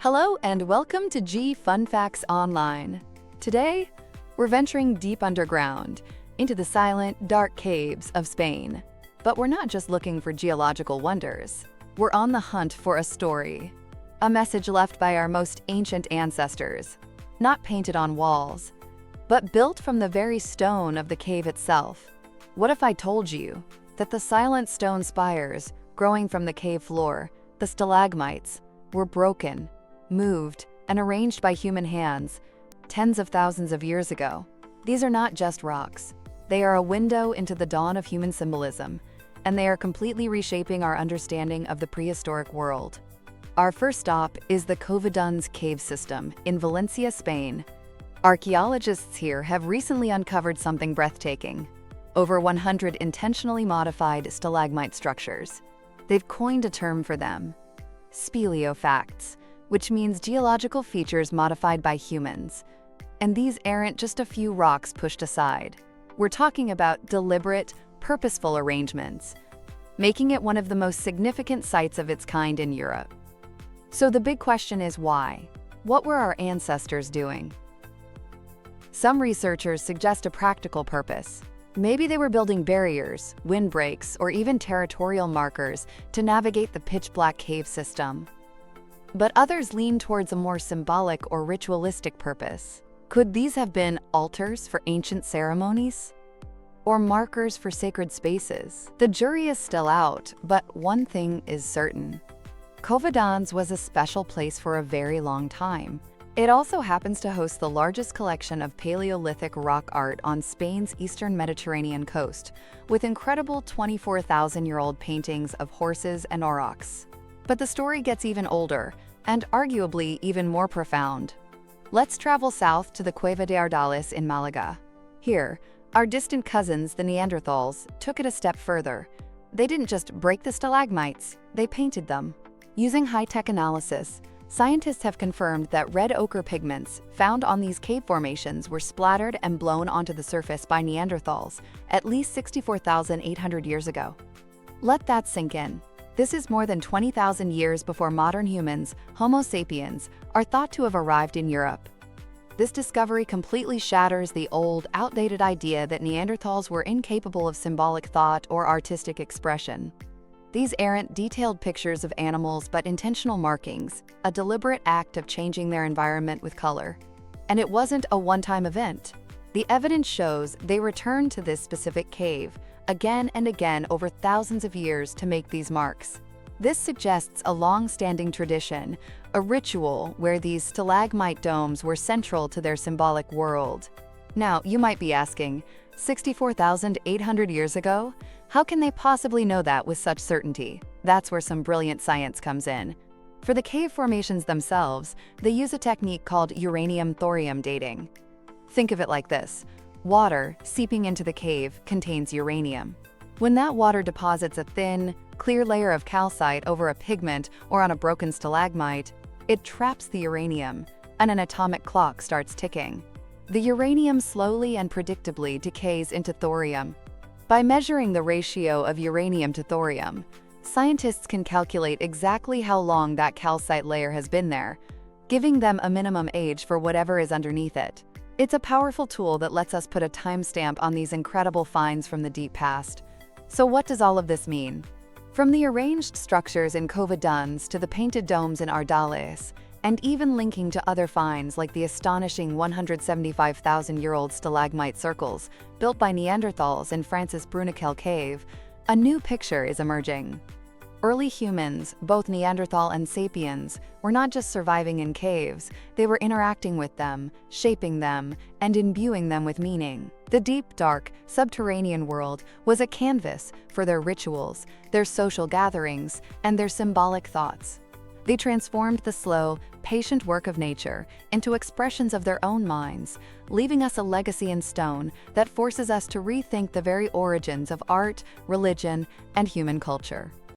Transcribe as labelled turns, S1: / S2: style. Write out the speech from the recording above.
S1: Hello and welcome to G Fun Facts Online. Today, we're venturing deep underground into the silent, dark caves of Spain. But we're not just looking for geological wonders. We're on the hunt for a story. A message left by our most ancient ancestors, not painted on walls, but built from the very stone of the cave itself. What if I told you that the silent stone spires growing from the cave floor, the stalagmites, were broken, moved, and arranged by human hands tens of thousands of years ago? These are not just rocks. They are a window into the dawn of human symbolism, and they are completely reshaping our understanding of the prehistoric world. Our first stop is the Cova cave system in Valencia, Spain. Archaeologists here have recently uncovered something breathtaking: over 100 intentionally modified stalagmite structures. They've coined a term for them: speleofacts, which means geological features modified by humans. And these aren't just a few rocks pushed aside. We're talking about deliberate, purposeful arrangements, making it one of the most significant sites of its kind in Europe. So the big question is why? What were our ancestors doing? Some researchers suggest a practical purpose. Maybe they were building barriers, windbreaks, or even territorial markers to navigate the pitch-black cave system. But others lean towards a more symbolic or ritualistic purpose. Could these have been altars for ancient ceremonies? Or markers for sacred spaces? The jury is still out, but one thing is certain. Cova was a special place for a very long time. It also happens to host the largest collection of Paleolithic rock art on Spain's eastern Mediterranean coast, with incredible 24,000-year-old paintings of horses and aurochs. But the story gets even older, and arguably even more profound. Let's travel south to the Cueva de Ardales in Malaga. Here, our distant cousins, the Neanderthals, took it a step further. They didn't just break the stalagmites, they painted them. Using high-tech analysis, scientists have confirmed that red ochre pigments found on these cave formations were splattered and blown onto the surface by Neanderthals at least 64,800 years ago. Let that sink in. This is more than 20,000 years before modern humans, Homo sapiens, are thought to have arrived in Europe. This discovery completely shatters the old, outdated idea that Neanderthals were incapable of symbolic thought or artistic expression. These aren't detailed pictures of animals but intentional markings, a deliberate act of changing their environment with color. And it wasn't a one-time event. The evidence shows they returned to this specific cave again and again over thousands of years to make these marks. This suggests a long-standing tradition, a ritual where these stalagmite domes were central to their symbolic world. Now, you might be asking, 64,800 years ago? How can they possibly know that with such certainty? That's where some brilliant science comes in. For the cave formations themselves, they use a technique called Uranium-Thorium dating. Think of it like this: water seeping into the cave contains uranium. When that water deposits a thin, clear layer of calcite over a pigment or on a broken stalagmite, it traps the uranium, and an atomic clock starts ticking. The uranium slowly and predictably decays into thorium. By measuring the ratio of uranium to thorium, scientists can calculate exactly how long that calcite layer has been there, giving them a minimum age for whatever is underneath it. It's a powerful tool that lets us put a timestamp on these incredible finds from the deep past. So what does all of this mean? From the arranged structures in Cova to the painted domes in Ardales, and even linking to other finds like the astonishing 175,000-year-old stalagmite circles built by Neanderthals in Francis Bruniquel Cave, a new picture is emerging. Early humans, both Neanderthal and sapiens, were not just surviving in caves, they were interacting with them, shaping them, and imbuing them with meaning. The deep, dark, subterranean world was a canvas for their rituals, their social gatherings, and their symbolic thoughts. They transformed the slow, patient work of nature into expressions of their own minds, leaving us a legacy in stone that forces us to rethink the very origins of art, religion, and human culture.